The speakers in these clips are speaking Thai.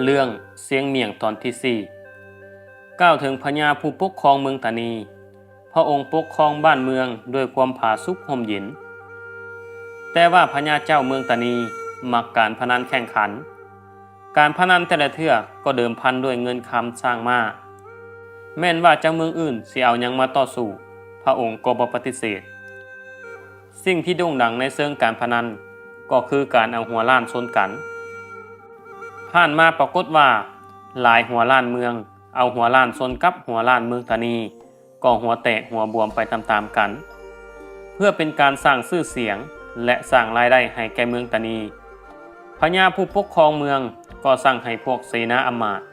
เรื่องเสียงเมียงตอนที่ 4กล่าวถึงพญาผู้ปกครองเมืองตานีพระองค์ปกครองบ้านเมืองด้วยความผาสุกห่มเย็นแต่ว่าพญาเจ้าเมืองตานีมักการพนันแข่งขันการพนันแต่ละเทื่อก็เดิมพันด้วยเงินคำสร้างมาแม้นว่าเจ้าเมืองอื่นสิเอาหยังมาต่อสู้พระองค์ก็บ่ปฏิเสธสิ่งที่โด่งดังในเชิงการพนันก็คือการเอาหัวล้านชนกันผ่านมาปรากฏว่าหลายหัวล้านเมืองเอาหัวล้านชนกับหัวล้านเมืองตานีก็หัวแตกหัวบวมไปตามๆกันเพื่อเป็นการสร้างชื่อเสียงและสร้างรายได้ให้แก่เมืองตานีพญาผู้ปกครองเมืองก็สั่งให้พวกเสนาอำมาตย์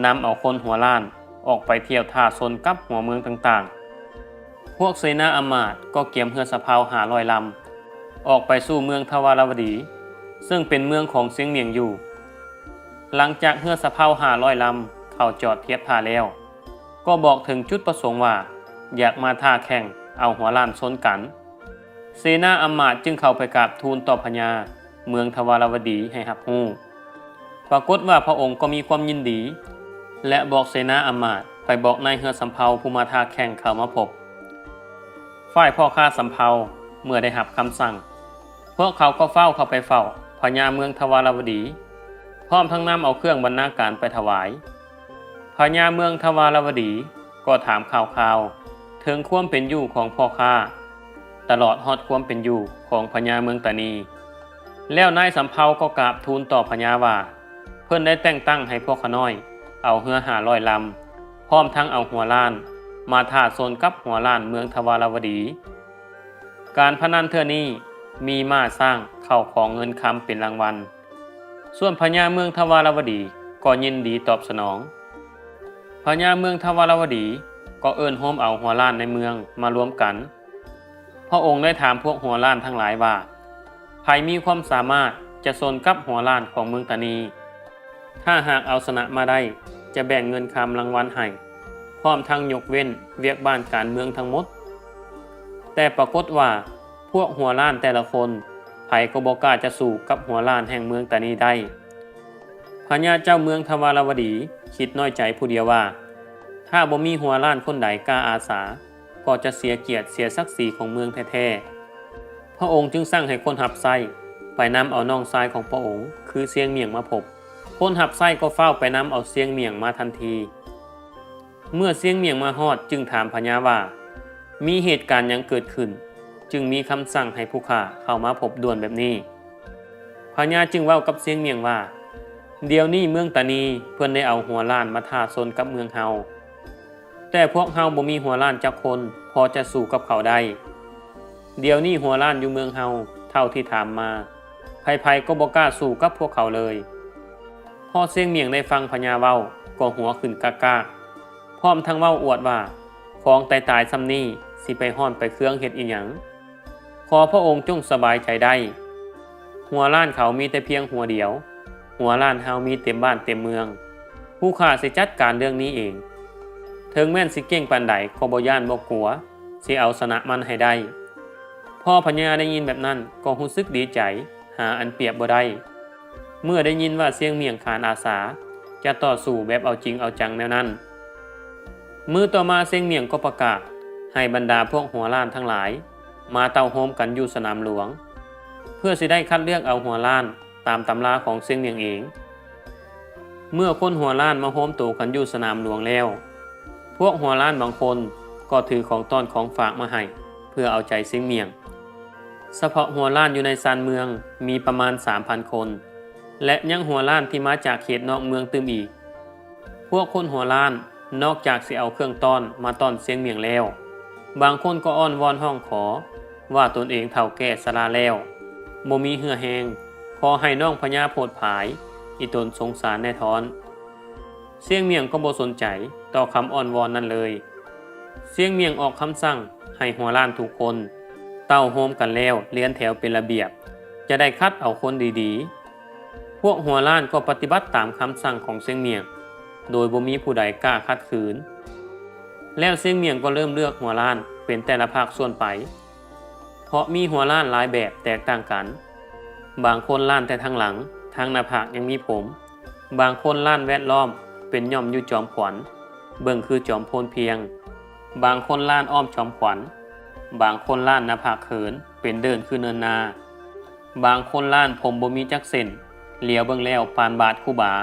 นำเอาคนหัวล้านออกไปเที่ยวท่าชนกับหัวเมืองต่างๆพวกเสนาอำมาตย์ก็เกียมเรือสะเพา500 ลำออกไปสู่เมืองทวารวดีซึ่งเป็นเมืองของเสียงเมียงอยู่หลังจากเรือสะเพา500 ลำเข้าจอดเทียบท่าแล้วก็บอกถึงจุดประสงค์ว่าอยากมาท่าแข่งเอาหัวล้านชนกันเสนาอำมาตย์จึงเข้าไปกราบทูลต่อพญาเมืองทวารวดีให้รับรู้ปรากฏว่าพระองค์ก็มีความยินดีและบอกเสนาอำมาตย์ไปบอกนายเรือสำเภาผู้มาท่าแข่งเข้ามาพบฝ่ายพ่อข้าสำเภาเมื่อได้รับคำสั่งพวกเขาก็เฝ้าเข้าไปเฝ้าพญาเมืองทวารวดีพร้อมทั้งนำเอาเครื่องบรรณาการไปถวายพญาเมืองทวารวดีก็ถามข่าวถึงความเป็นอยู่ของพ่อข้าตลอดฮอดความเป็นอยู่ของพญาเมืองตานีแล้วนายสำเภาก็กราบทูลต่อพญาว่าเพิ่นได้แต่งตั้งให้พวกขน้อยเอาเรือ500 ลำพร้อมทั้งเอาหัวล้านมาท่าชนกับหัวล้านเมืองทวารวดีการพนันเทื่อนี้มีม้าสร้างเข้าของเงินคำเป็นรางวัลส่วนพญาเมืองทวารวดีก็ยินดีตอบสนองพญาเมืองทวารวดีก็เอิ้นโฮมเอาหัวล้านในเมืองมารวมกันพระองค์ได้ถามพวกหัวล้านทั้งหลายว่าใครมีความสามารถจะชนกับหัวล้านของเมืองตานีถ้าหากเอาชนะมาได้จะแบ่งเงินคำรางวัลให้พร้อมทั้งยกเว้นเวียกบ้านการเมืองทั้งหมดแต่ปรากฏว่าพวกหัวล้านแต่ละคนไผก็บ่กล้าจะสู้กับหัวล้านแห่งเมืองตานีได้พญาเจ้าเมืองทวารวดีคิดน้อยใจผู้เดียวว่าถ้าบ่มีหัวล้านคนใดกล้าอาสาก็จะเสียเกียรติเสียศักดิ์ศรีของเมืองแท้ๆพระองค์จึงสั่งให้คนหับไส้ไปนำเอาน้องชายของพระองค์คือเสียงเมียงมาพบคนหับไส้ก็เฝ้าไปนำเอาเสียงเมียงมาทันทีเมื่อเสียงเมียงมาฮอดจึงถามพญาว่ามีเหตุการณ์หยังเกิดขึ้นจึงมีคำสั่งให้ผู้ข้าเข้ามาพบด่วนแบบนี้พญาจึงเว้ากับเสียงเมียงว่าเดี๋ยวนี้เมืองตานีเพิ่นได้เอาหัวล้านมาท่าชนกับเมืองเฮาแต่พวกเฮาบ่มีหัวล้านจักคนพอจะสู้กับเขาได้เดี๋ยวนี้หัวล้านอยู่เมืองเฮาเท่าที่ถามมาไผๆก็บ่กล้าสู้กับพวกเขาเลยพอเสียงเมียงได้ฟังพญาเว้าก็หัวขึ้นกากๆพร้อมทั้งเว้าอวดว่าของตายๆซ้ำนี้สิไปฮ้อนไปเครื่องเฮ็ดอีหยังขอพระองค์จงสบายใจได้หัวล้านเขามีแต่เพียงหัวเดียวหัวล้านเฮามีเต็มบ้านเต็มเมืองผู้ข้าสิจัดการเรื่องนี้เองถึงแม่นสิเก่งปานใดก็บ่ย่านบ่กลัวสิเอาชนะมันให้ได้พ่อพญาได้ยินแบบนั้นก็รู้สึกดีใจหาอันเปรียบบ่ได้เมื่อได้ยินว่าเสียงเมียงขานอาสาจะต่อสู้แบบเอาจริงเอาจังแนวนั้นมื้อต่อมาเสียงเมียงก็ประกาศให้บรรดาพวกหัวล้านทั้งหลายมาเต้าโฮมกันอยู่สนามหลวงเพื่อสิได้คัดเลือกเอาหัวล้านตามตำราของเสียงเมียงเองเมื่อคนหัวล้านมาโฮมตัวกันอยู่สนามหลวงแล้วพวกหัวล้านบางคนก็ถือของต้อนของฝากมาให้เพื่อเอาใจเสียงเมียงเฉพาะหัวล้านอยู่ในซานเมืองมีประมาณ 3,000 คนและยังหัวล้านที่มาจากเขตนอกเมืองตื่มอีกพวกคนหัวล้านนอกจากสิเอาเครื่องต้อนมาต้อนเสียงเมียงแล้วบางคนก็อ้อนวอนห้องขอว่าตนเองเฒ่าแก่ชราแล้วบ่มีเหือแหงขอให้น้องพญาโพดผายอีตนสงสารแน่ทอนเสียงเมียงก็บ่สนใจต่อคำอ้อนวอนนั้นเลยเสียงเมียงออกคำสั่งให้หัวล้านทุกคนเต้าโฮมกันแล้วเลี้ยนแถวเป็นระเบียบจะได้คัดเอาคนดีๆพวกหัวล้านก็ปฏิบัติตามคำสั่งของเสียงเมียงโดยบ่มีผู้ใดกล้าขัดขืนแล้วเสียงเมียงก็เริ่มเลือกหัวล้านเป็นแต่ละภาคส่วนไปเพราะมีหัวล้านหลายแบบแตกต่างกันบางคนล้านแต่ทางหลังทางหน้าผากยังมีผม บางคนล้านแวดล้อมเป็นย่อมอยู่จอมขวัญเบิ่งคือจอมโพนเพียงบางคนล้านอ้อมจอมขวัญบางคนล้านหน้าผากเขินเป็นเดินคือเนินนาบางคนล้านผมบ่มีจักเส้นเหลียวเบิ่งแล้วปานบาทคู่บา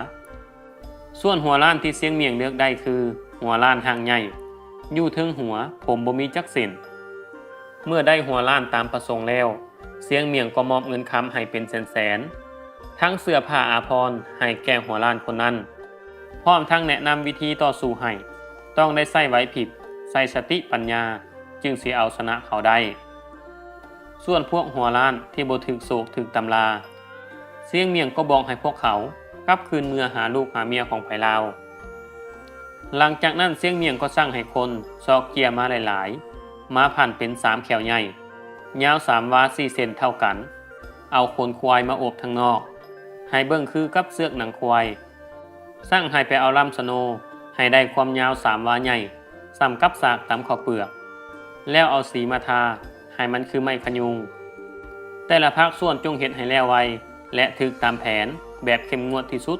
ส่วนหัวล้านที่เสียงเมียงเลือกได้คือหัวล้านหางใหญ่อยู่ถึงหัวผมบ่มีจักเส้นเมื่อได้หัวล้านตามประสงค์แล้วเสียงเมียงก็มอบเงินคำให้เป็นแสนๆทั้งเสื้อผ้าอาภรณ์ให้แก่หัวล้านคนนั้นพร้อมทั้งแนะนำวิธีต่อสู้ให้ต้องได้ใส่ไหวพริบใส่สติปัญญาจึงสิเอาชนะเขาได้ส่วนพวกหัวล้านที่บ่ถึกโศกถึกตำราเสียงเมียงก็บอกให้พวกเขากลับคืนเมื่อหาลูกหาเมียของไผลาวหลังจากนั้นเสียงเมียงก็สั่งให้คนซอกเกียร์มาหลายๆมาพันเป็น3แขวใหญ่ยาว3 วา 4 เซนเท่ากันเอาขนควายมาโอบทางนอกให้เบิ่งคือกับเสือกหนังควายสั่งให้ไปเอาลำสโนให้ได้ความยาว3 วาใหญ่ซ้ำกับสากตำข้าวเปลือกแล้วเอาสีมาทาให้มันคือไม้ขยุงแต่ละภาคส่วนจงเฮ็ดให้แล้วไวและถึกตามแผนแบบเข้มงวดที่สุด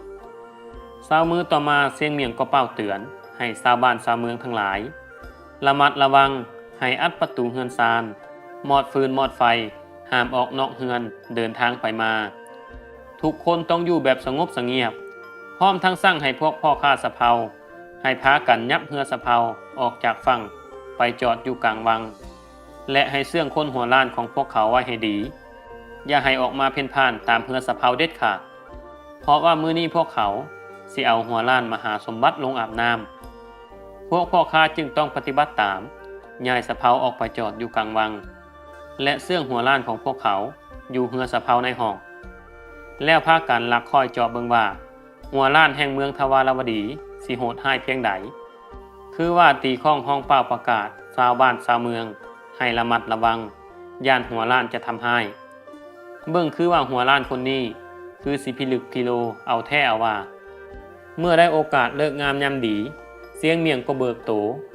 20 มื้อต่อมาเสียงเมียงก็เป้าเตือนให้ชาวบ้านชาวเมืองทั้งหลายระมัดระวังให้อัดประตูเฮือนซานมอดฟืนมอดไฟห้ามออกนอกเฮือนเดินทางไปมาทุกคนต้องอยู่แบบสงบเสงี่ยมพร้อมทั้งสั่งให้พวกพ่อค้าสะเพาให้พากันยับเฮือสะเพาออกจากฝั่งไปจอดอยู่กลางวังและให้เสื่องคนหัวล้านของพวกเขาไว้ให้ดีอย่าให้ออกมาเพ่นพ่านตามเฮือสะเพาเด็ดขาดเพราะว่ามื้อนี้พวกเขาสิเอาหัวล้านมหาสมบัติลงอาบน้ำพวกพ่อค้าจึงต้องปฏิบัติตามย้ายสะเพาออกไปจอดอยู่กลางวังและเสื่องหัวล้านของพวกเขาอยู่เฮือสะเพาในห้องแล้วพากันลักคอยจอบเบิ่งว่าหัวล้านแห่งเมืองทวารวดีสิโหดร้ายเพียงใดคือว่าตีข้องห้องเปล่าประกาศชาวบ้านชาวเมืองให้ระมัดระวังย่านหัวล้านจะทำให้เบิ่งคือว่าหัวล้านคนนี้คือสิพิลึกพิโลเอาแท้เอาว่าเมื่อได้โอกาสเลิกงามยามดีเสียงเมียงก็เบิกโต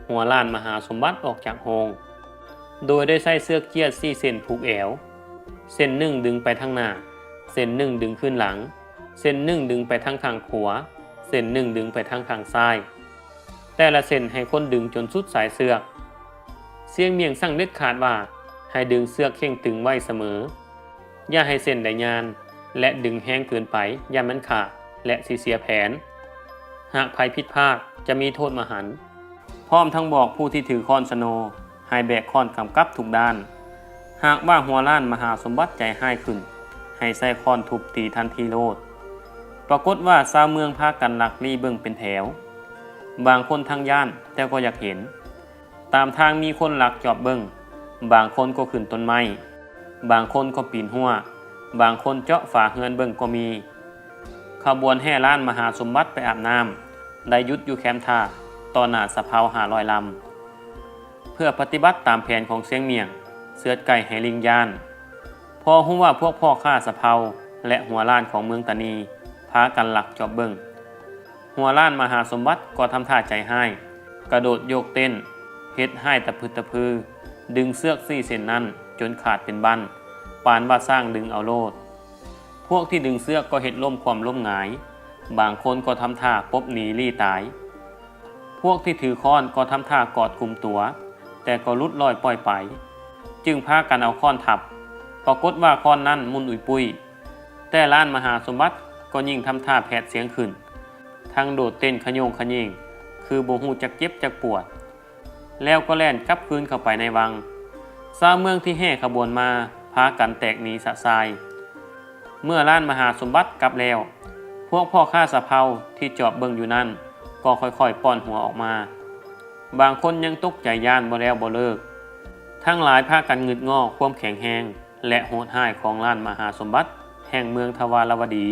หัวล้านมหาสมบัติออกจากโฮงโดยได้ใส่เสื้อเกียร4 เส้นผูกแอวเส้นหนึ่งดึงไปทางหน้าเส้นหนึ่งดึงขึ้นหลังเส้นหนึ่งดึงไปทางข้างขวาเส้นหนึ่งดึงไปทางข้างซ้ายแต่ละเส้นให้คนดึงจนสุดสายเสือกเสียงเมียงสั่งเด็ดขาดว่าให้ดึงเสือกเข่งตึงไว้เสมออย่าให้เส้นได้ยานและดึงแห้งเกินไปอย่ามันขาดและสิเสียแผนหากภัยผิดพลาดจะมีโทษมหันต์พร้อมทั้งบอกผู้ที่ถือค้อนสโนให้แบกค้อนกำกับทุกด้านหากว่าหัวล้านมหาสมบัติใจให้ขึ้นให้ใส่ค้อนทุบตีทันทีโลดปรากฏว่าชาวเมืองพากันลักลี้เบิ่งเป็นแถวบางคนทางย่านแต่ก็อยากเห็นตามทางมีคนลักจอบเบิ่งบางคนก็ขึ้นต้นไม้บางคนก็ปีนหัวบางคนเจาะฝาเฮือนเบิ่งก็มีขบวนแห่ล้านมหาสมบัติไปอาบน้ำได้ยุดอยู่แคมป์ท่าต่อหน้าสะเพา500 ลำเพื่อปฏิบัติตามแผนของเสียงเมียงเสือดไก่ให้ลิงย่านพอรู้ว่าพวกพ่อข้าสะเพาและหัวล้านของเมืองตานีพากันลักจอบเบิ่งหัวล้านมหาสมบัติก็ทำท่าใจให้กระโดดโยกเต้นเฮ็ดให้ตะพึดตะพือดึงเสือก4 เส้นนั้นจนขาดเป็นบั้นปานว่าสร้างดึงเอาโลดพวกที่ดึงเสือกก็เฮ็ดล่มความล้มหงายบางคนก็ทำท่าปบหนีลี่ตายพวกที่ถือค้อนก็ทำท่ากอดกลุ่มตัวแต่ก็ลุดลอยปล่อยไปจึงพากันเอาค้อนทับปรากฏว่าค้อนนั้นมุนอุยปุยแต่ล้านมหาสมบัติก็ยิ่งทำท่าแผดเสียงขึ้นทั้งโดดเต้นขโยงขยิงคือบ่ฮู้จักเจ็บจักปวดแล้วก็แล่นกลับคืนเข้าไปในวังชาวเมืองที่แห่ขบวนมาพากันแตกหนีสะทรายเมื่อล้านมหาสมบัติกลับแล้วพวกพ่อข้าสะเพาที่จอบเบิ่งอยู่นั่นก็ค่อยๆป้อนหัวออกมาบางคนยังตกใจย่านบ่แล้วบ่เลิกทั้งหลายพากันงึดง้อความแข็งแรงและโหดร้ายของล้านมหาสมบัติแห่งเมืองทวารวดี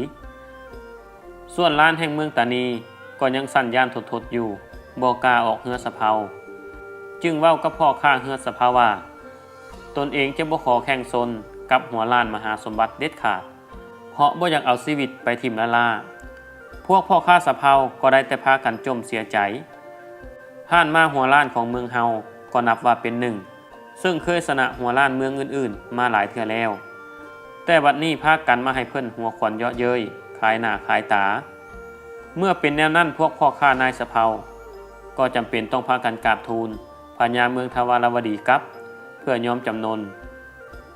ส่วนล้านแห่งเมืองตานีก็ยังสั่นย่านทดๆอยู่บ่กล้าออกเฮือสะเพาจึงเว้ากับพ่อข้าเฮือสะเพาว่าตนเองจะบ่ขอแข่งซนกับหัวล้านมหาสมบัติเด็ดขาดเพราะบ่อยากเอาชีวิตไปทิ่มละล่าพวกพ่อข้าสะเพาก็ได้แต่พากันจมเสียใจผ่านมาหัวล้านของเมืองเฮาก็นับว่าเป็นหนึ่งซึ่งเคยชนะหัวล้านเมืองอื่นๆมาหลายเทื่อแล้วแต่บัดนี้พากันมาให้เพิ่นหัวขวัญเยาะเย้ยขายหน้าขายตา เมื่อเป็นแนวนั้นพวกพ่อข้านายสะเพาก็จำเป็นต้องพากันกราบทูลพญาเมืองทวารวดีกลับเพื่อยอมจำนน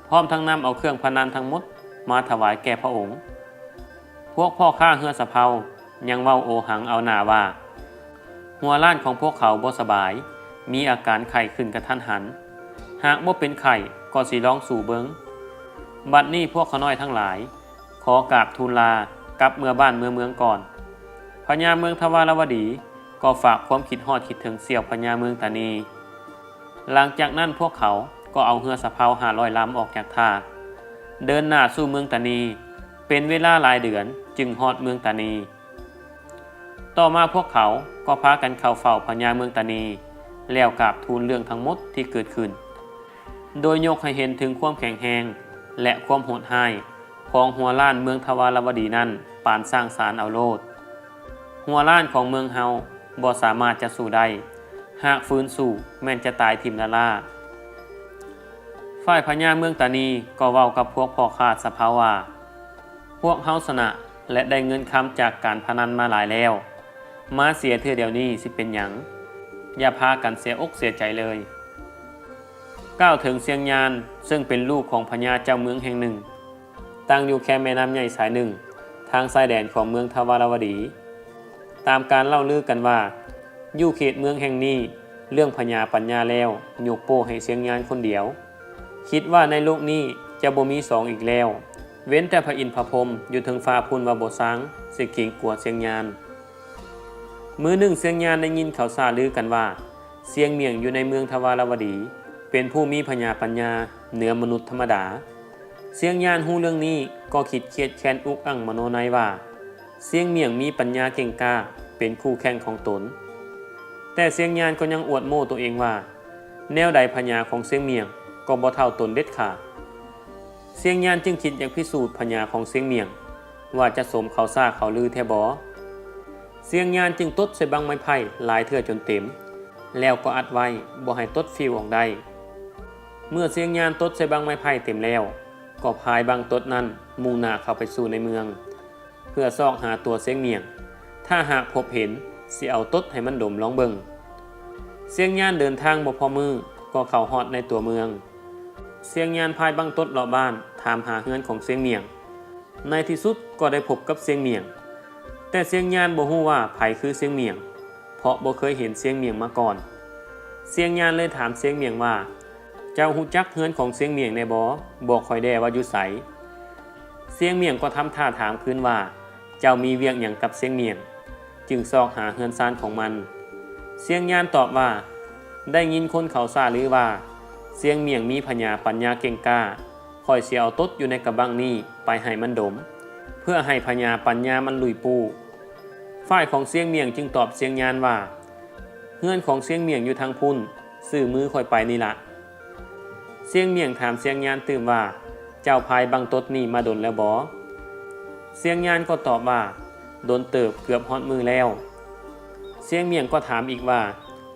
พร้อมทั้งนำเอาเครื่องพนันทั้งหมดมาถวายแก่พระองค์พวกพ่อข้าเฮือสะเพายังเว้าโอหังเอาหน้าว่าหัวล้านของพวกเขาบ่สบายมีอาการไข้ขึ้นกระทันหันหากบ่เป็นไข้ก็สิลองสู่เบิงบัดนี้พวกขน้อยทั้งหลายขอกราบทูลลากลับเมื่อบ้านเมืองก่อนพญาเมืองทวารวดีก็ฝากความคิดฮอดคิดถึงเสี่ยวพญาเมืองตานีหลังจากนั้นพวกเขาก็เอาเรือสะเพา500 ลำออกจากท่าเดินหน้าสู่เมืองตานีเป็นเวลาหลายเดือนจึงฮอดเมืองตานีต่อมาพวกเขาก็พากันเข้าเฝ้าพญาเมืองตานีแล้วกราบทูลเรื่องทั้งหมดที่เกิดขึ้นโดยยกให้เห็นถึงความแข็งแรงและความโหดร้ายของหัวล้านเมืองทวารวดีนั้นปานสร้างสารเอาโลดหัวล้านของเมืองเฮาบ่สามารถจะสู้ได้หากฟื้นสู้แม่นจะตายทิ่มละล่าฝ่ายพญาเมืองตานีก็เว้ากับพวกพ่อค้าสะเพาว่าพวกเฮาชนะและได้เงินคำจากการพนันมาหลายแล้วมาเสียเทื่อเดียวนี้สิเป็นหยังอย่าพากันเสียอกเสียใจเลยก้าวถึงเสียงยานซึ่งเป็นลูกของพญาเจ้าเมืองแห่งหนึ่งตั้งอยู่แค่แม่น้ำใหญ่สายหนึ่งทางชายแดนของเมืองทวารวดีตามการเล่าลือกันว่าอยู่เขตเมืองแห่งนี้เรื่องพญาปัญญาแล้วยกโป้ให้เสียงยานคนเดียวคิดว่าในโลกนี้จะบ่มีสองอีกแล้วเว้นแต่พระอินทร์พระพรหมอยู่ถึงฟ้าพูนว่าบ่สร้างสิเก่งกว่าเสียงยานมื้อหนึ่งเสียงยานได้ยินเขาซาลือกันว่าเสียงเมียงอยู่ในเมืองทวารวดีเป็นผู้มีพญาปัญญาเหนือมนุษย์ธรรมดาเสียงยานฮู้เรื่องนี้ก็คิดเครียดแค้นอุกอั่งมโนในว่าเสียงเมียงมีปัญญาเก่งกล้าเป็นคู่แข่งของตนแต่เสียงยานก็ยังอวดโม้ตัวเองว่าแนวใดพญาของเสียงเมียงก็บ่เท่าตนเด็ดขาดเสียงยานจึงคิดอยากพิสูจน์พญาของเสียงเมียงว่าจะสมเขาซ่าเขาลือแท้บ่เสียงยานจึงตดใส่บังไม้ไผ่หลายเทื่อจนเต็มแล้วก็อัดไว้บ่ให้ตดฟิวออกได้เมื่อเสียงยานตดใส่บังไม้ไผ่เต็มแล้วก็พายบังตดนั้นมุ่งหน้าเข้าไปสู่ในเมืองเพื่อซอกหาตัวเสียงเมียงถ้าหากพบเห็นสิเอาตดให้มันดมลองเบิ่งเสียงยานเดินทางบ่พอมือก็เข้าฮอดในตัวเมืองเสียงยานพายบังตดรอบบ้านถามหาเฮือนของเสียงเมียงในที่สุดก็ได้พบกับเสียงเมียงแต่เสียงยานบ่ฮู้ว่าไผคือเสียงเมียงเพราะบ่เคยเห็นเสียงเมียงมาก่อนเสียงยานเลยถามเสียงเมียงว่าเจ้าฮู้จักเฮือนของเสียงเมียงได้บ่บอกค่อยแด่ว่าอยู่ไสเสียงเมียงก็ทำท่าถามคืนว่าเจ้ามีเวียงหยังกับเสียงเมียงจึงซอกหาเฮือนซานของมันเสียงยานตอบว่าได้ยินคนเขาซ่าลือว่าเสียงเมียงมีพญาปัญญาเก่งกล้าค่อยสิเอาตดอยู่ในกระบังนี้ไปให้มันดมเพื่อให้พญาปัญญามันลุยปูฝ่ายของเสียงเมียงจึงตอบเสียงยานว่าเฮือนของเสียงเมียงอยู่ทางพุ่นซื้อมือค่อยไปนี่ละเสียงเมียงถามเสียงยานตื่มว่าเจ้าพายบังตดนี่มาดนแล้วบ่เสียงยานก็ตอบว่าโดนเติบเกือบฮอดมือแล้วเสียงเมียงก็ถามอีกว่า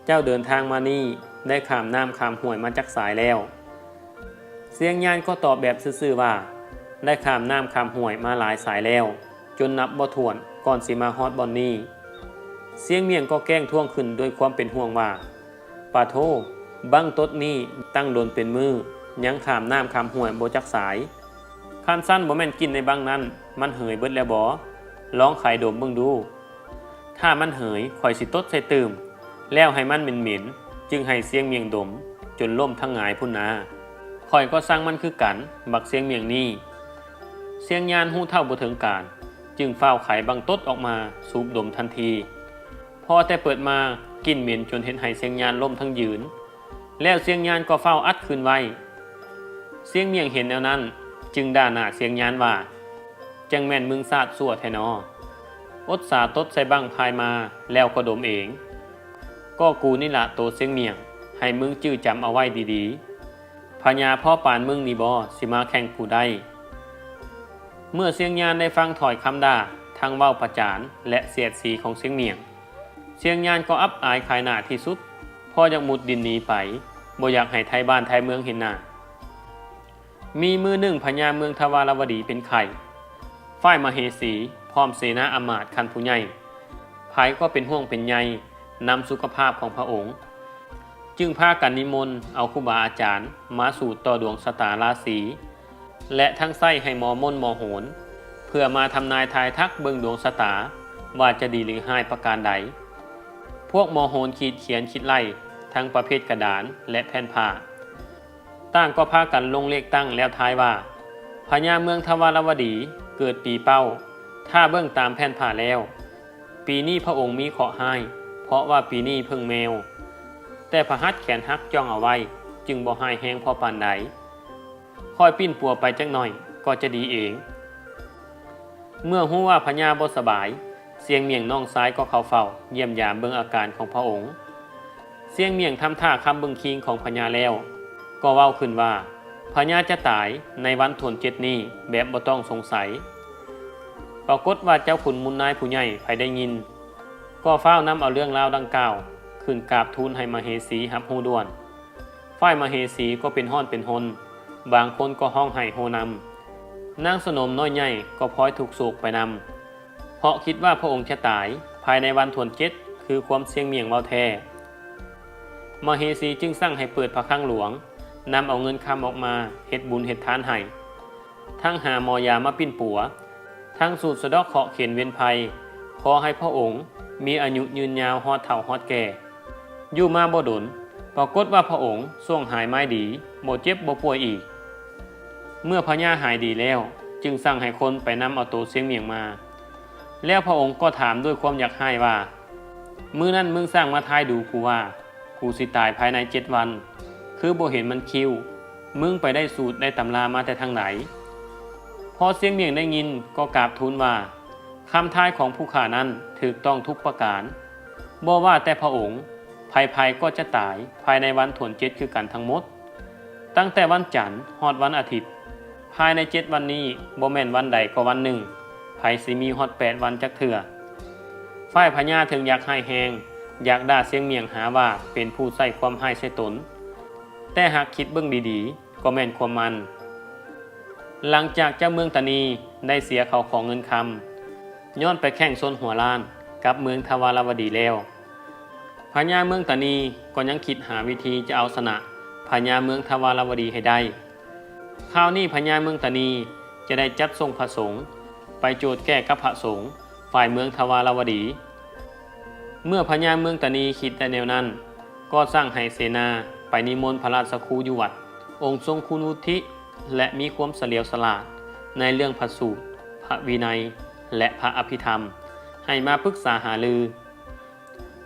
เจ้าเดินทางมานี่ได้ข้ามน้ำข้ามห้วยมาจากสายแล้วเสียงยานก็ตอบแบบซื่อๆว่าได้ข้ามน้ำข้ามห้วยมาหลายสายแล้วจนนับบ่ถ้วนก่อนสิมาฮอดบอนนี้เสียงเมียงก็แกล้งท่วงขึ้นด้วยความเป็นห่วงว่าปาโทบังตดนี้ตั้งโดนเป็นมือยังข้ามน้ำข้ามห้วยบ่จักสายคันสั้นบ่แม่นกินในบังนั้นมันเหยเบิดแล้วบ่ลองไข่ดมเบิ่งดูถ้ามันเหยข่อยสิตดใส่ตื่มแล้วให้มันเหม็นๆจึงให้เสียงเมียงดมจนล่มทั้งหงายพุ่นนาข่อยก็สั่งมันคือกันบักเสียงเมียงนี่เสียงยานฮู้เท่าบ่ถึงการจึงเฝ้าไขบังตดออกมาสูบดมทันทีพอแต่เปิดมากลิ่นเหม็นจนเห็นให้เสียงยานล่มทั้งยืนแล้วเสียงยานก็เฝ้าอัดคืนไว้เสียงเมียงเห็นแนวนั้นจึงด่าหน้าเสียงยานว่าจังแม่นมึงสาดสั่วแท้นออดสาตดใส่บังพายมาแล้วก็ดมเองก็กูนี่ละโตเสียงเมียงให้มึงจื้อจำเอาไว้ดีๆพญาพ่อปานมึงนี่บ่สิมาแข่งกูได้เมื่อเสียงยานได้ฟังถอยคำด่าทั้งเว้าประจานและเสียดสีของเสียงเมียงเสียงยานก็อับอายขายหน้าที่สุดพออยากมุดดินหนีไปบ่อยากให้ไทยบ้านไทยเมืองเห็นหน้ามีมือหนึ่งพญาเมืองทวารวดีเป็นไข่ฝ่ายมเหสีพร้อมเสนาอำมาตย์คันผู้ใหญ่ ภัยก็เป็นห่วงเป็นใยนำสุขภาพของพระองค์จึงพากันนิมนต์เอาครูบาอาจารย์มาสู่ต่อดวงชะตาราศีและทั้งไส้ให้หมอมนต์หมอโหนเพื่อมาทำนายทายทักเบิ่งดวงชะตาว่าจะดีหรือห้ายประการใดพวกหมอโหนขีดเขียนคิดไล่ทั้งประเภทกระดานและแผ่นผ้าต่างก็พากันลงเลขตั้งแล้วทายว่าพญาเมืองทวารวดีเกิดปีเป้าถ้าเบิ่งตามแผ่นผ้าแล้วปีนี้พระองค์มีเคราะห์ให้เพราะว่าปีนี้เพิ่งแมวแต่พระหัตถ์แขนหักจ้องเอาไว้จึงบ่ให้แห้งพอปานใดคอยปิ้นปัวไปจักหน่อยก็จะดีเองเมื่อฮู้ว่าพญาบ่สบายเสียงเมียงน้องซ้ายก็เข้าเฝ้าเยี่ยมยามเบิ่งอาการของพระองค์เสียงเมียงทำท่าคำเบิ่งคิงของพญาแล้วก็เว้าขึ้นว่าพญาจะตายในวันถน7นี้แบบบ่ต้องสงสัยปรากฏว่าเจ้าขุนมุนนายผู้ใหญ่ไผได้ยินก็เฝ้านำเอาเรื่องราวดังกล่าวขึ้นกราบทูลให้มเหสีรับรู้ด่วนฝ่ายมเหสีก็เป็นฮ้อนเป็นหนบางคนก็ห้องไห้โฮนำนางสนมน้อยใหญ่ก็พลอยถูกโศกไปนำเพราะคิดว่าพระองค์จะตายภายในวันถน7คือความเสี่ยงเมี่ยงเว้าแท้มเหสีจึงสั่งให้เปิดพระคลังหลวงนำเอาเงินคำออกมาเฮ็ดบุญเฮ็ดทานให้ทั้งหาหมอยามาปิ้นปัวทั้งสูตรสะดอกเคราะห์เข็นเว้นภัยขอให้พระองค์มีอายุยืนยาวฮอดเฒ่าฮอดแก่อยู่มาบ่ดลปรากฏว่าพระองค์ทรงหายไม้ดีบ่เจ็บบ่ป่วยอีกเมื่อพญาหายดีแล้วจึงสั่งให้คนไปนำเอาตัวเสียงเมียงมาแล้วพระองค์ก็ถามด้วยความอยากให้ว่ามื้อนั้นมึงสร้างมาทายดูกูว่ากูสิตายภายใน7 วันคือบ่เห็นมันคิวมึงไปได้สูตรได้ตำรามาแต่ทางไหนพอเสียงเมียงได้ยินก็กราบทูลว่าคำทายของผู้ข้านั้นถูกต้องทุกประการบ่ว่าแต่พระองค์ภัยก็จะตายภายในวันถน7คือกันทั้งหมดตั้งแต่วันจันทร์ฮอดวันอาทิตย์ภายใน7 วันนี้บ่แม่นวันใดก็วันหนึ่งไผสิมีฮอด8 วันจักเทื่อฝ่ายพญาถึงอยากให้แฮงอยากด่าเสียงเมียงหาว่าเป็นผู้ใส่ความให้ใส่ตนแต่หากคิดเบิ่งดีๆก็แม่นความมันหลังจากเจ้าเมืองตานีได้เสียเขาของเงินคำย้อนไปแข่งซนหัวล้านกับเมืองทวารวดีแล้วพญาเมืองตานีก็ยังคิดหาวิธีจะเอาชนะพญาเมืองทวารวดีให้ได้คราวนี้พญาเมืองตานีจะได้จัดส่งพระสงฆ์ไปโจทย์แก้กับพระสงฆ์ฝ่ายเมืองทวารวดีเมื่อพญาเมืองตานีคิดแต่แนวนั้นก็สร้างให้เสนาไปนิมนต์พระราชครูอยู่วัดองค์ทรงคุณวุฒิและมีความเฉลียวฉลาดในเรื่องพระสูตรพระวินัยและพระอภิธรรมให้มาปรึกษาหารือ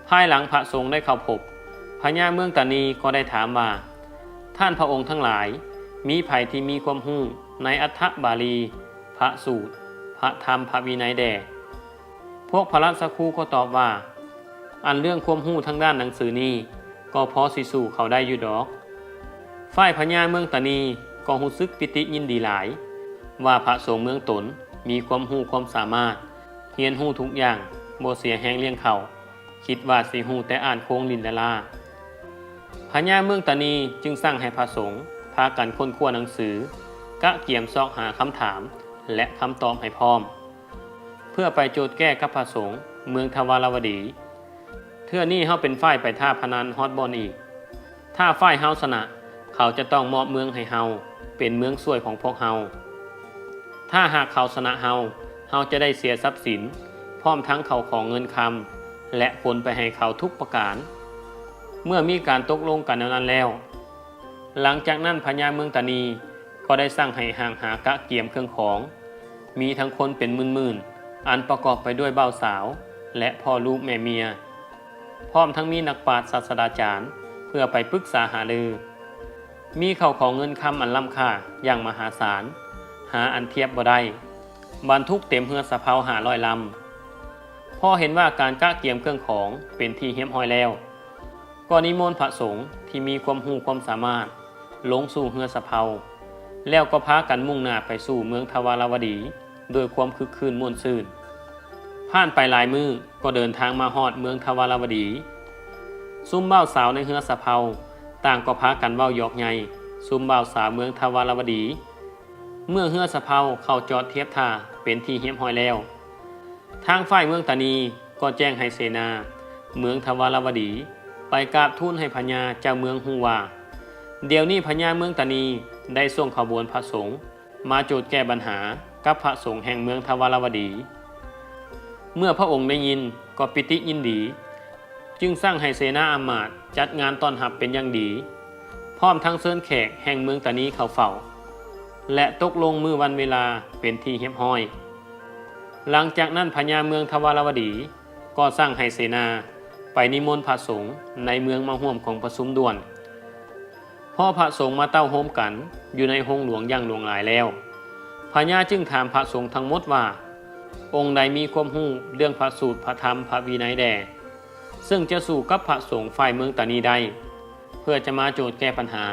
ภายหลังพระสงฆ์ได้เข้าพบพญาเมืองตานีก็ได้ถามว่าท่านพระองค์ทั้งหลายมีไผที่มีความรู้ในอัฏฐบาลีพระสูตรพระธรรมพระวินัยแด่พวกพระราชครูก็ตอบว่าอันเรื่องความรู้ทางด้านหนังสือนี้ก็พอสิสู่เขาได้อยู่ดอกฝ่ายพญาเมืองตานีก็รู้สึกปิติยินดีหลายว่าพระสงฆ์เมืองตนมีความรู้ความสามารถเรียนรู้ทุกอย่างบ่เสียแฮงเลี้ยงเขาคิดว่าสิรู้แต่อ่านโค้งลินละลาพญาเมืองตานีจึงสั่งให้พระสงฆ์พากันค้นคว้าหนังสือกะเกี่ยมซอกหาคำถามและคำตอบให้พร้อมเพื่อไปโจทย์แก้กับพระสงฆ์เมืองทวารวดีเทื่อนี้เฮาเป็นฝ่ายไปท่าพนันฮอตบอลอีกถ้าฝ่ายเฮาชนะเขาจะต้องมอบเมืองให้เฮาเป็นเมืองสวยของพวกเฮาถ้าหากเขาชนะเฮาจะได้เสียทรัพย์สินพร้อมทั้งเขาของเงินคำและผลไปให้เขาทุกประการเมื่อมีการตกลงกันนั้นแล้วหลังจากนั้นพญาเมืองตานีก็ได้สั่งให้ห่างหากะเกียมเครื่องของมีทั้งคนเป็นหมื่นๆอันประกอบไปด้วยบ่าวสาวและพ่อลูกแม่เมียพร้อมทั้งมีนักปราชญ์ศาสตราจารย์เพื่อไปปรึกษาหารือมีเข้าของเงินคำอันล้ำค่าอย่างมหาศาลหาอันเทียบบ่ได้บรรทุกเต็มเรือสะเพา500 ลำพอเห็นว่าการกะเกียมเครื่องของเป็นที่เรียบร้อยแล้วก็นิมนต์พระสงฆ์ที่มีความรู้ความสามารถลงสู่เรือสะเพาแล้วก็พากันมุ่งหน้าไปสู่เมืองทวารวดีโดยความคึกคืนม่วนซื่นผ่านไปหลายมื้อก็เดินทางมาฮอดเมืองทวารวดีซุ่มบ่าวสาวในเรือสะเพาต่างก็พากันเว้าหยอกใหญ่ซุ่มบ่าวสาวเมืองทวารวดีเมื่อเรือสะเพาเข้าจอดเทียบท่าเป็นที่เรียบร้อยแล้วทางฝ่ายเมืองตานี ก็แจ้งให้เสนาเมืองทวารวดีไปกราบทูลให้พญาเจ้าเมืองฮู้ว่าเดี๋ยวนี้พญาเมืองตานีได้ส่งขบวนพระสงฆ์มาโจทย์แก้ปัญหากับพระสงฆ์แห่งเมืองทวารวดีเมื่อพระองค์ได้ยินก็ปิติยินดีจึงสร้างให้เสนาอามาตย์จัดงานต้อนรับเป็นอย่างดีพร้อมทั้งเชิญแขกแห่งเมืองตานีเข้าเฝ้าและตกลงมือวันเวลาเป็นที่เรียบร้อย หลังจากนั้นพญาเมืองทวารวดีก็สร้างให้เสนาไปนิมนต์พระสงฆ์ในเมืองมาร่วมของประชุมด่วนพอพระสงฆ์มาเต้าโฮมกันอยู่ในโรงหลวงอย่างหลวงหลายแล้วพญาจึงถามพระสงฆ์ทั้งหมดว่าองค์ใดมีความรู้เรื่องพระสูตรพระธรรมพระวินัยแด่ซึ่งจะสู่กับพระสงฆ์ฝ่ายเมืองตานีได้เพื่อจะมาโจทย์แก้ปัญหา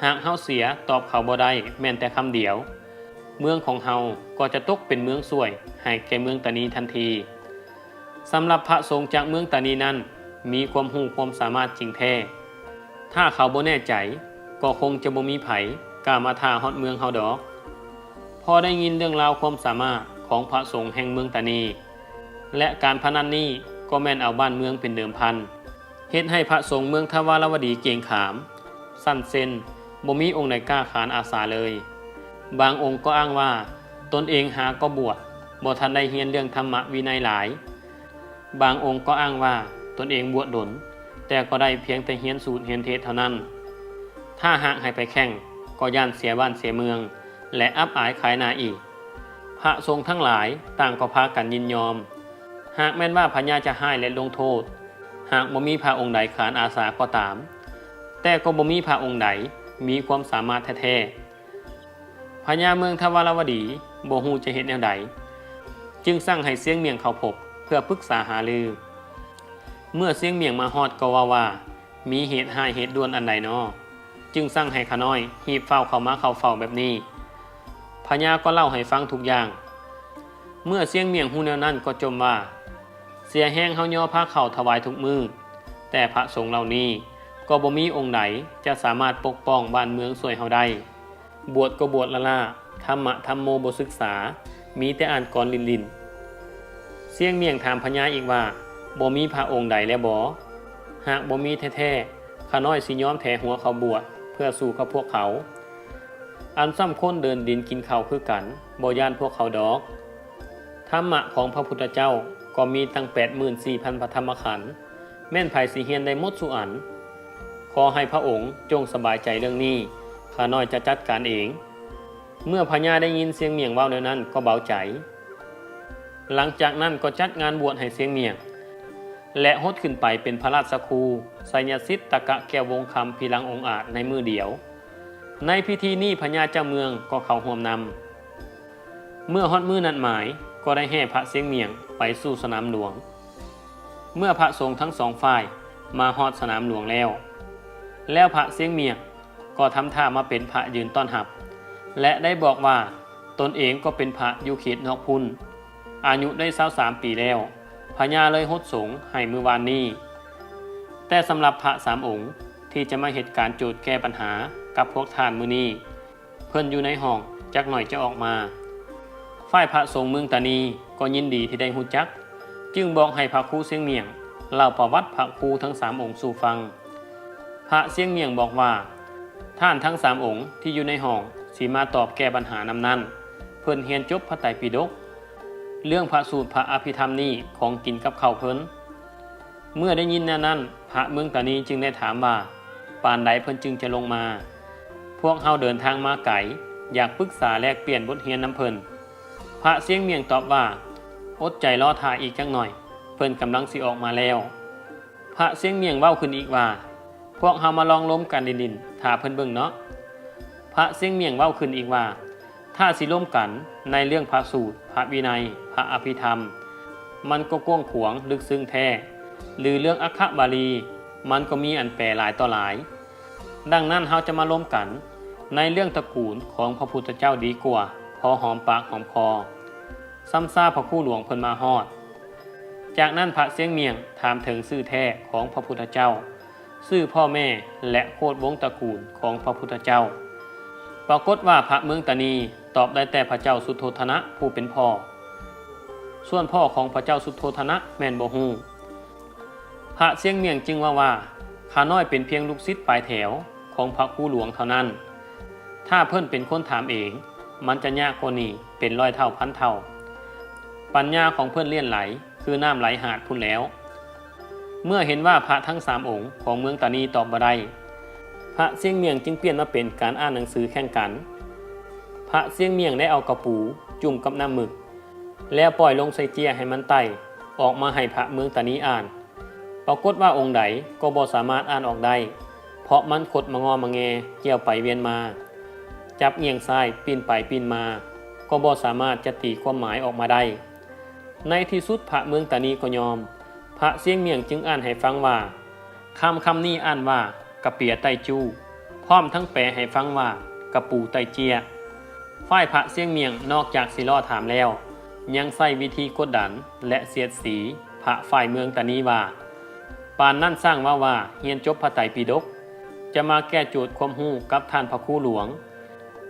หากเฮาเสียตอบเขาบ่ได้แม้แต่คำเดียวเมืองของเฮาก็จะตกเป็นเมืองสวยให้แก่เมืองตานีทันทีสำหรับพระสงฆ์จากเมืองตานีนั้นมีความรู้ความสามารถจริงแท้ถ้าเขาบ่แน่ใจก็คงจะบ่มีไผกล้ามาท่าฮอดเมืองเฮาดอกพอได้ยินเรื่องราวความสามารถของพระสงฆ์แห่งเมืองตานีและการพนันนี้ก็แม่นเอาบ้านเมืองเป็นเดิมพันเฮ็ดให้พระสงฆ์เมืองทวารวดีเก่งขามสั้นเส้นบ่มีองค์ใดกล้าขานอาสาเลยบางองค์ก็อ้างว่าตนเองหาก็บวชบ่ทันได้เรียนเรื่องธรรมวินัยหลายบางองค์ก็อ้างว่าตนเองบวชดลแต่ก็ได้เพียงแต่เรียนสูตรเรียนเทศเท่านั้นถ้าหากให้ไปแข่งก็ย่านเสียบ้านเสียเมืองและอับอายขายหน้าอีกพระสงฆ์ทั้งหลายต่างก็พากันยินยอมหากแม้นว่าพญาจะให้และลงโทษหากบ่มีพระองค์ใดขานอาสาก็ตามแต่ก็บ่มีพระองค์ใดมีความสามารถแท้ๆพญาเมืองทวารวดีบ่ฮู้จะเฮ็ดแนวใดจึงสั่งให้เสียงเมียงเข้าพบเพื่อปรึกษาหารือเมื่อเสียงเมียงมาฮอดก็ว่ามีเหตุให้เหตุด่วนอันใดน้อจึงสั่งให้ขาน้อยหีบเฝ้าเข้ามาเข้าเฝ้าแบบนี้พญาก็เล่าให้ฟังทุกอย่างเมื่อเสียงเมียงฮู้แนวนั้นก็จมว่าเสียแห้งเฮาย่อผ้าเข่าถวายทุกมือแต่พระสงฆ์เหล่านี้ก็บ่มีองค์ใดจะสามารถปกป้องบ้านเมืองสวยเฮาได้บวชก็บวชละล่าธรรมะธรรมโมบ่ศึกษามีแต่อ่านกรลินเสียงเมียงถามพญาอีกว่าบ่มีพระองค์ใดแล้วบ่หากบ่มีแท้ๆข้าน้อยสิยอมแถหัวเขาบวชเพื่อสู่กับพวกเขาอันซ้ำคนเดินดินกินข้าวคือกันบ่ย่านพวกเขาดอกธรรมะของพระพุทธเจ้าก็มีตั้ง 84,000 พระธรรมขันธ์แม่นไผสิเฮียนได้หมดสุอันขอให้พระองค์จงสบายใจเรื่องนี้ข้าน้อยจะจัดการเองเมื่อพญาได้ยินเสียงเมียงเว้าแนวนั้นก็เบาใจหลังจากนั้นก็จัดงานบวชให้เสียงเมียงและฮดขึ้นไปเป็นพระราชครูไสยสิทธิ์ตะกะแก้ววงคำพีรังองค์อาจในมือเดียวในพิธีนี้พญาเจ้าเมืองก็เข้าร่วมนำเมื่อฮอดมือนัดหมายก็ได้แห่พระเสียงเมียงไปสู่สนามหลวงเมื่อพระสงฆ์ทั้งสองฝ่ายมาฮอดสนามหลวงแล้วพระเสียงเมียงก็ทำท่ามาเป็นพระยืนต้อนรับและได้บอกว่าตนเองก็เป็นพระอยู่เขตนอกพุนอายุได้23 ปีแล้วพญาเลยฮดสงฆ์ให้มื้อวานนี้แต่สำหรับพระ3 องค์ที่จะมาเหตุการณ์โจทย์แก้ปัญหากับพวกท่านมื้อนี้เพิ่นอยู่ในห้องจักหน่อยจะออกมาฝ่ายพระสงฆ์เมืองตานีก็ยินดีที่ได้ฮู้จักจึงบอกให้พระครูเสียงเมียงเล่าประวัติพระครูทั้ง3 องค์สู่ฟังพระเสียงเมียงบอกว่าท่านทั้ง3 องค์ที่อยู่ในห้องสิมาตอบแก้ปัญหานำนั้นเพิ่นเรียนจบพระไตรปิฎกเรื่องพระสูตรพระอภิธรรมนี้ของกินกับข้าวเพิ่นเมื่อได้ยินนั้นพระเมืองตานีจึงได้ถามว่าปานใดเพิ่นจึงจะลงมาพวกเฮาเดินทางมาไกลอยากปรึกษาแลกเปลี่ยนบทเรียนนำเพิ่นพระเสียงเมียงตอบว่าอดใจรอท่าอีกจักหน่อยเพิ่นกำลังสิออกมาแล้วพระเสียงเมียงเว้าขึ้นอีกว่าพวกเฮามาลองล้มกันดินๆถ้าเพิ่นเบิ่งเนาะพระเสียงเมียงเว้าขึ้นอีกว่าถ้าสิล้มกันในเรื่องพระสูตรพระวินัยพระอภิธรรมมันก็กว้างขวางลึกซึ้งแท้หรือเรื่องอัคคบาลีมันก็มีอันแปลหลายต่อหลายดังนั้นเฮาจะมาล้มกันในเรื่องตระกูลของพระพุทธเจ้าดีกว่าพอหอมปากหอมคอซ้ำซ่าพระคู่หลวงเพิ่นมาฮอดจากนั้นพระเสียงเมียงถามถึงชื่อแท้ของพระพุทธเจ้าชื่อพ่อแม่และโคตรวงตระกูลของพระพุทธเจ้าปรากฏว่าพระเมืองตานีตอบได้แต่พระเจ้าสุโธทนะผู้เป็นพ่อ ส่วนพ่อของพระเจ้าสุโธทนะแม่นบ่ฮู้พระเสียงเมียงจึงว่าข้าน้อยเป็นเพียงลูกศิษย์ปลายแถวของพระครูหลวงเท่านั้นถ้าเพิ่นเป็นคนถามเองมันจะยากกว่านี้เป็นร้อยเท่าพันเท่าปัญญาของเพิ่นเลี่ยนไหลคือน้ำไหลหาดพุ่นแล้วเมื่อเห็นว่าพระทั้ง3องค์ของเมืองตานีตอบบ่ได้พระเสียงเมียงจึงเปลี่ยนมาเป็นการอ่านหนังสือแข่งกันพระเสียงเมียงได้เอากระปูจุ่มกับน้ำหมึกแล้วปล่อยลงใส่เจียให้มันไต่ออกมาให้พระเมืองตานีอ่านปรากฏว่าองค์ใดก็บ่สามารถอ่านออกได้เพราะมันขดมางอมาแงเกี่ยวไปเวียนมาจับเอียงซ้ายปีนไปปีนมาก็บ่สามารถจะตีความหมายออกมาได้ในที่สุดพระเมืองตานีก็ยอมพระเสียงเมียงจึงอ่านให้ฟังว่าคำนี้อ่านว่ากระเปียไตจูพร้อมทั้งแปลให้ฟังว่ากระปูไตเจียฝ่ายพระเสียงเมียงนอกจากสิล้อถามแล้วยังใช้วิธีกดดันและเสียดสีพระฝ่ายเมืองตานีว่าปานนั่นสร้างว่าเฮียนจบพระไตรปิฎกจะมาแก้โจทย์ความรู้กับท่านพระครูหลวง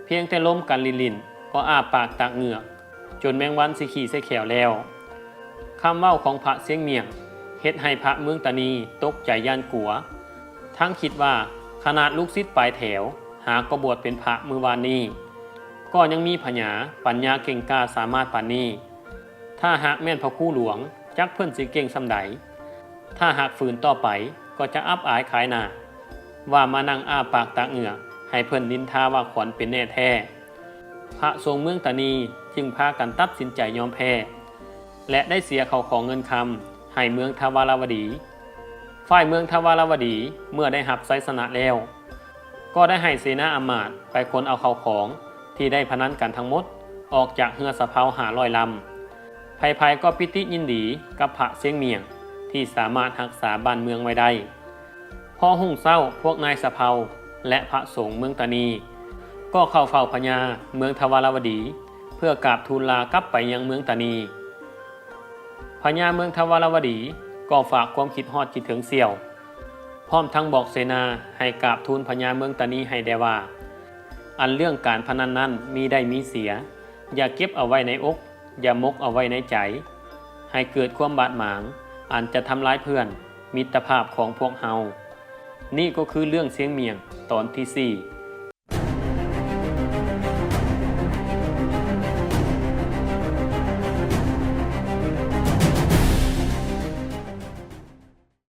เพียงแต่ล้มกันลินก็อ้าปากตักเหงือกจนแมงวันสิขี่ใส่แขวแล้วคำเว้าของพระเสียงเมียงเฮ็ดให้พระเมืองตานีตกใจย่านกลัวทั้งคิดว่าขนาดลูกศิษย์ปลายแถวหากบวชเป็นพระมือวานนี้ก็ยังมีปัญญาเก่งกล้าสามารถปานนี้ถ้าหากแม่นพระครูหลวงจักเพิ่นสิเก่งส่ำใดถ้าหากฝืนต่อไปก็จะอับอายขายหน้าว่ามานั่งอ้าปากตักเหงือกให้เพิ่นนินทาว่าขวัญเป็นแน่แท้พระทรงเมืองตานีจึงพากันตัดสินใจยอมแพ้และได้เสียเขาของเงินคำให้เมืองทวารวดีฝ่ายเมืองทวารวดีเมื่อได้หับไสสนะแล้วก็ได้ให้เสนาอำมาตย์ไปค้นเอาเขาของที่ได้พนันกันทั้งหมดออกจากเรือสะเพา500 ลำภัยก็ปิติยินดีกับพระเสียงเมียงที่สามารถรักษาบ้านเมืองไว้ได้พอหุ่งเศร้าพวกนายสะเพาและพระสงฆ์เมืองตานีก็เข้าเฝ้าพญาเมืองทวารวดีเพื่อกราบทูลลากลับไปยังเมืองตานีพญาเมืองทวารวดีก็ฝากความคิดฮอดคิดถึงเสี่ยวพร้อมทั้งบอกเสนาให้กราบทูลพญาเมืองตานีให้ได้ว่าอันเรื่องการพนันนั้นมีได้มีเสียอย่าเก็บเอาไว้ในอกอย่ามกเอาไว้ในใจให้เกิดความบาดหมางอันจะทำร้ายเพื่อนมิตรภาพของพวกเฮานี่ก็คือเรื่องเสียงเมียงตอนที่ 4